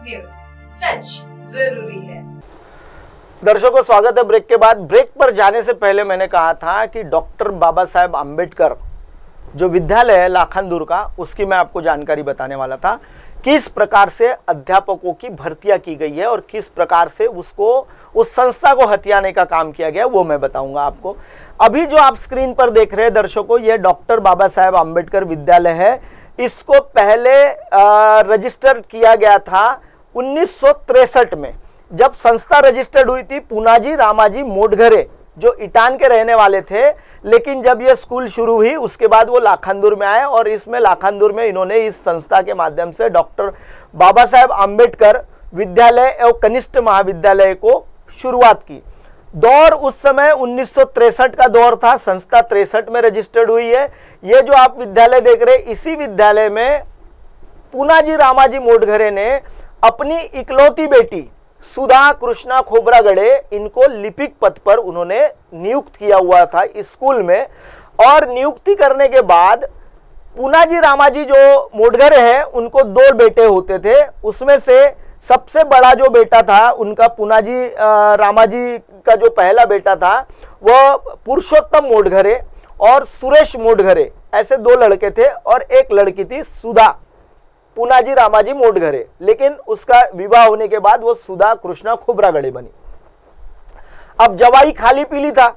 News, सच जरूरी है। दर्शकों, स्वागत है ब्रेक के बाद। ब्रेक पर जाने से पहले मैंने कहा था कि डॉक्टर बाबा साहेब आम्बेडकर जो विद्यालय है लाखांदूर का, उसकी मैं आपको जानकारी बताने वाला था। किस प्रकार से अध्यापकों की भर्तियां की गई है और किस प्रकार से उस संस्था को हथियाने का काम किया गया, वो मैं बताऊंगा आपको। अभी जो आप स्क्रीन पर देख रहे हैं दर्शकों, ये डॉक्टर बाबा साहेब आम्बेडकर विद्यालय है। इसको पहले रजिस्टर किया गया था 1963 में। जब संस्था रजिस्टर्ड हुई थी, पूनाजी रामाजी मोटघरे जो ईटान के रहने वाले थे, लेकिन जब ये स्कूल शुरू हुई उसके बाद वो लाखांदूर में आए और इसमें लाखांदूर में इन्होंने इस संस्था के माध्यम से डॉक्टर बाबा साहेब आम्बेडकर विद्यालय एवं कनिष्ठ महाविद्यालय को शुरुआत की। दौर उस समय 1963 का दौर था। संस्था 63 में रजिस्टर्ड हुई है। ये जो आप विद्यालय देख रहे हैं, इसी विद्यालय में पूनाजी रामाजी मोटघरे ने अपनी इकलौती बेटी सुधा कृष्णा खोब्रागड़े, इनको लिपिक पद पर उन्होंने नियुक्त किया हुआ था इस स्कूल में। और नियुक्ति करने के बाद पूनाजी रामाजी जो मोटघरे हैं, उनको 2 बेटे होते थे। उसमें से सबसे बड़ा जो बेटा था उनका, पूनाजी रामाजी का जो पहला बेटा था, वह पुरुषोत्तम मोटघरे और सुरेश मोटघरे, ऐसे 2 लड़के थे। और एक लड़की थी सुधा पूनाजी रामाजी मोटघरे, लेकिन उसका विवाह होने के बाद वो सुधा कृष्णा खोब्रागड़े बनी। अब जवाई खाली पीली था,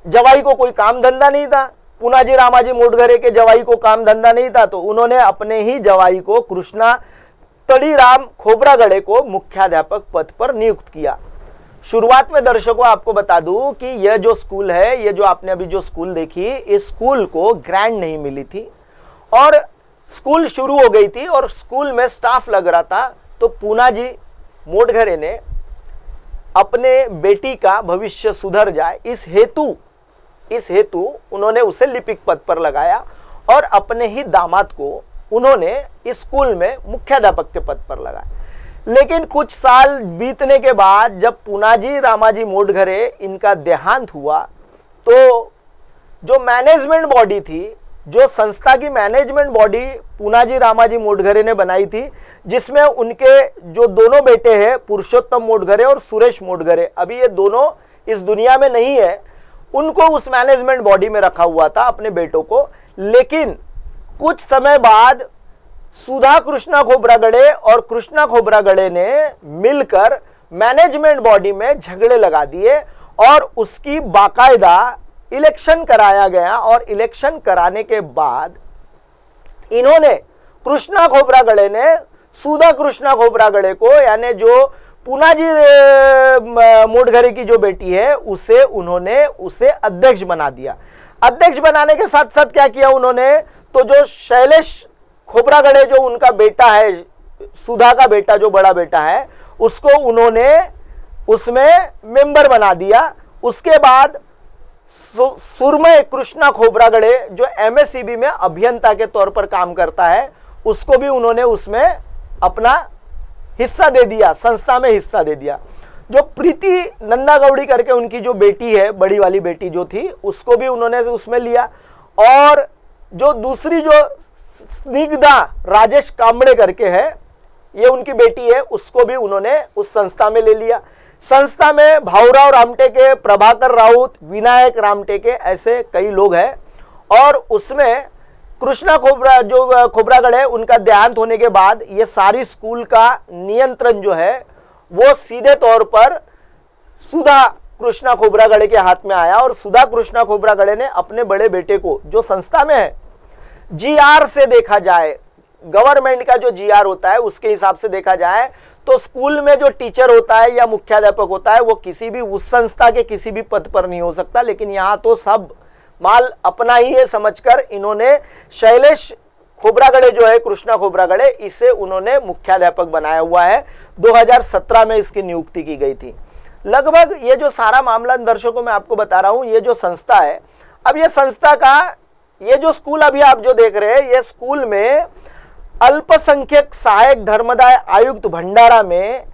जवाई को कोई काम धंधा नहीं था। पूनाजी रामाजी मोटघरे के जवाई को काम धंधा नहीं था, तो उन्होंने अपने ही जवाई को कृष्णा तड़ीराम खोब्रागड़े को मुख्याध्यापक पद पर नियुक्त किया। शुरुआत में दर्शकों आपको बता दूं कि यह जो स्कूल है, ये जो आपने अभी जो स्कूल देखी, इस स्कूल को ग्रांट नहीं मिली थी और स्कूल शुरू हो गई थी और स्कूल में स्टाफ लग रहा था। तो पूनाजी मोटघरे ने अपने बेटी का भविष्य सुधर जाए, इस हेतु उन्होंने उसे लिपिक पद पर लगाया और अपने ही दामाद को उन्होंने इस स्कूल में मुख्याध्यापक के पद पर लगाया। लेकिन कुछ साल बीतने के बाद जब पूनाजी रामाजी मोटघरे इनका देहांत हुआ, तो जो मैनेजमेंट बॉडी थी, जो संस्था की मैनेजमेंट बॉडी पूनाजी रामाजी मोटघरे ने बनाई थी, जिसमें उनके जो दोनों बेटे हैं पुरुषोत्तम मोटघरे और सुरेश मोटघरे, अभी ये दोनों इस दुनिया में नहीं है, उनको उस मैनेजमेंट बॉडी में रखा हुआ था, अपने बेटों को। लेकिन कुछ समय बाद सुधा कृष्णा खोब्रागड़े और कृष्णा खोब्रागड़े ने मिलकर मैनेजमेंट बॉडी में झगड़े लगा दिए और उसकी बाकायदा इलेक्शन कराया गया। और इलेक्शन कराने के बाद इन्होंने, कृष्णा खोब्रागड़े ने सुधा कृष्णा खोब्रागड़े को, यानी जो पूनाजी मोटघरे की जो बेटी है, उसे अध्यक्ष बना दिया। अध्यक्ष बनाने के साथ साथ क्या किया उन्होंने, तो जो शैलेश खोब्रागड़े जो उनका बेटा है, सुधा का बेटा जो बड़ा बेटा है, उसको उन्होंने उसमें मेंबर बना दिया। उसके बाद सुरमय कृष्णा खोब्रागड़े जो एमएससीबी में अभियंता के तौर पर काम करता है, उसको भी उन्होंने उसमें अपना हिस्सा दे दिया, संस्था में हिस्सा दे दिया। जो प्रीति नन्दा गौड़ी करके उनकी जो बेटी है, बड़ी वाली बेटी जो थी, उसको भी उन्होंने उसमें लिया। और जो दूसरी जो स्निग्धा राजेश कांबड़े करके है, ये उनकी बेटी है, उसको भी उन्होंने उस संस्था में ले लिया। संस्था में भाऊराव रामटेके, प्रभाकर राउत, विनायक रामटेके, ऐसे कई लोग हैं। और उसमें कृष्णा खोब्रागड़े, उनका देहांत होने के बाद ये सारी स्कूल का नियंत्रण जो है वो सीधे तौर पर सुधा कृष्णा खोब्रागड़े के हाथ में आया। और सुधा कृष्णा खोब्रागड़े ने अपने बड़े बेटे को, जो संस्था में है, जीआर से देखा जाए, गवर्नमेंट का जो जीआर होता है उसके हिसाब से देखा जाए, तो स्कूल में जो टीचर होता है या मुख्याध्यापक होता है, वो किसी भी उस संस्था के किसी भी पद पर नहीं हो सकता। लेकिन यहाँ तो सब माल अपना ही है समझकर इन्होंने शैलेश खोब्रागड़े जो है, कृष्णा खोब्रागड़े, इसे उन्होंने मुख्याध्यापक बनाया हुआ है। 2017 में इसकी नियुक्ति की गई थी। लगभग ये जो सारा मामला दर्शकों मैं आपको बता रहा हूँ, ये जो संस्था है, अब ये संस्था का ये जो स्कूल अभी आप जो देख रहे हैं, ये स्कूल में अल्पसंख्यक सहायक धर्मदाय आयुक्त भंडारा में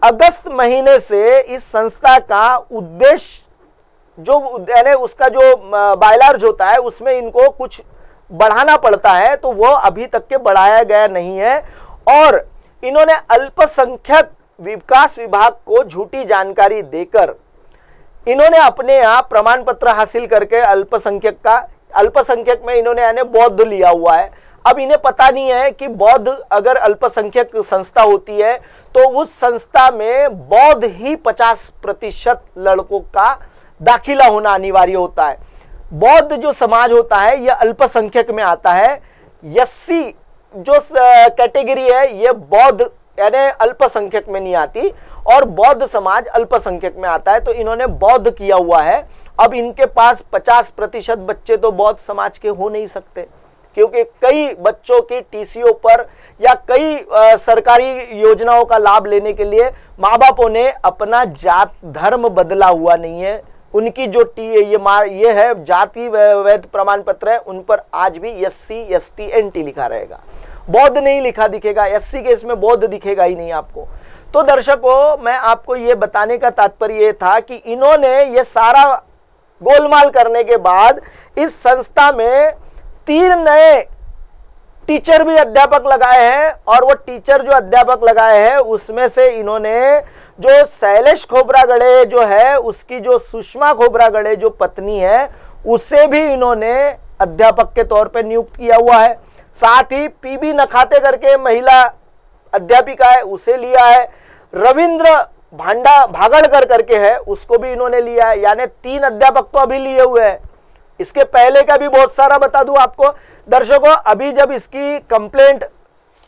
अगस्त महीने से इस संस्था का उद्देश्य जो यानी उसका जो बायलार्ज होता है उसमें इनको कुछ बढ़ाना पड़ता है, तो वो अभी तक के बढ़ाया गया नहीं है। और इन्होंने अल्पसंख्यक विकास विभाग को झूठी जानकारी देकर इन्होंने अपने यहाँ प्रमाण पत्र हासिल करके अल्पसंख्यक में इन्होंने यानी बौद्ध लिया हुआ है। अब इन्हें पता नहीं है कि बौद्ध अगर अल्पसंख्यक संस्था होती है तो उस संस्था में बौद्ध ही 50% लड़कों का दाखिला होना अनिवार्य होता है। बौद्ध जो समाज होता है यह अल्पसंख्यक में आता है। एससी जो कैटेगरी है ये बौद्ध यानी अल्पसंख्यक में नहीं आती और बौद्ध समाज अल्पसंख्यक में आता है, तो इन्होंने बौद्ध किया हुआ है। अब इनके पास 50% बच्चे तो बौद्ध समाज के हो नहीं सकते, क्योंकि कई बच्चों की टीसीओ पर या कई सरकारी योजनाओं का लाभ लेने के लिए माँ बापों ने अपना जात धर्म बदला हुआ नहीं है। उनकी जो ये है जाति वैध प्रमाण पत्र है, उन पर आज भी एससी एसटी एनटी लिखा रहेगा, बौद्ध नहीं लिखा दिखेगा। एससी के इसमें बौद्ध दिखेगा ही नहीं आपको। तो दर्शकों, मैं आपको ये बताने का तात्पर्य ये था कि इन्होंने ये सारा गोलमाल करने के बाद इस संस्था में 3 नए टीचर भी अध्यापक लगाए हैं, और वो टीचर जो अध्यापक लगाए हैं उसमें से इन्होंने जो शैलेश खोब्रागड़े जो है उसकी जो सुषमा खोब्रागड़े जो पत्नी है उसे भी इन्होंने अध्यापक के तौर पर नियुक्त किया हुआ है। साथ ही पीबी नखाते करके महिला अध्यापिका है उसे लिया है। रविंद्र भागड़कर करके है उसको भी इन्होंने लिया है। यानी 3 अध्यापक तो अभी लिए हुए हैं। इसके पहले का भी बहुत सारा बता दूं आपको दर्शकों। अभी जब इसकी कंप्लेंट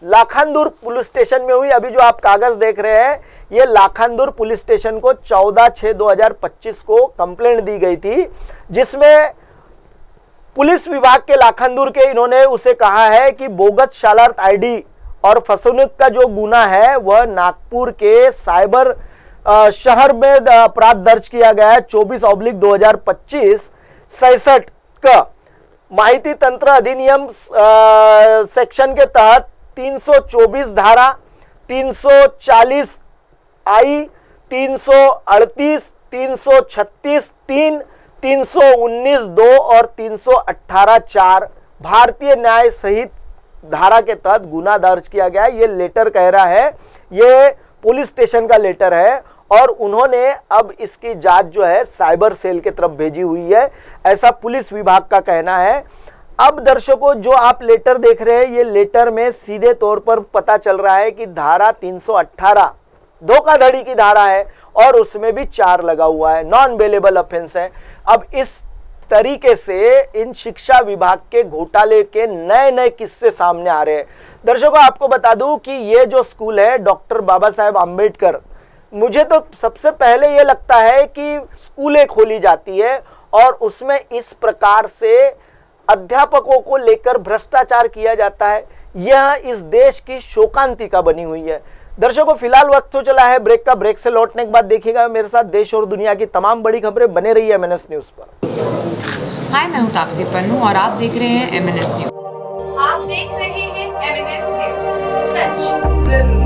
लाखांदूर पुलिस स्टेशन में हुई, अभी जो आप कागज देख रहे हैं ये लाखांदूर पुलिस स्टेशन को 14/6/2025 को कंप्लेंट दी गई थी, जिसमें पुलिस विभाग के लाखांदूर के इन्होंने उसे कहा है कि बोगस शालार्थ आईडी और फसवणूक का जो गुना है वह नागपुर के साइबर शहर में अपराध दर्ज किया गया है 24/2025 67 का माहिती तंत्र अधिनियम सेक्शन के तहत 324 धारा 340 आई 338 336 3 319 2 और 318 4 भारतीय न्याय सहित धारा के तहत गुना दर्ज किया गया है। ये लेटर कह रहा है, ये पुलिस स्टेशन का लेटर है, और उन्होंने अब इसकी जांच जो है साइबर सेल की तरफ भेजी हुई है, ऐसा पुलिस विभाग का कहना है। अब दर्शकों, जो आप लेटर देख रहे हैं ये लेटर में सीधे तौर पर पता चल रहा है कि धारा 318 धोखाधड़ी की धारा है और उसमें भी 4 लगा हुआ है, नॉन बेलेबल ऑफेंस है। अब इस तरीके से इन शिक्षा विभाग के घोटाले के नए नए किस्से सामने आ रहे हैं। दर्शकों, आपको बता दूं कि ये जो स्कूल है डॉक्टर बाबा साहेब आम्बेडकर, मुझे तो सबसे पहले ये लगता है कि स्कूलें खोली जाती है और उसमें इस प्रकार से अध्यापकों को लेकर भ्रष्टाचार किया जाता है। यह इस देश की शोकांतिका बनी हुई है। दर्शकों, फिलहाल वक्त तो चला है ब्रेक का। ब्रेक से लौटने के बाद देखिएगा मेरे साथ देश और दुनिया की तमाम बड़ी खबरें। बने रही है MNS न्यूज पर। हाय, मैं हूं तापसी पन्नू और आप देख रहे हैं MNS न्यूज। आप देख रहे हैं MNS न्यूज, सच जरूर।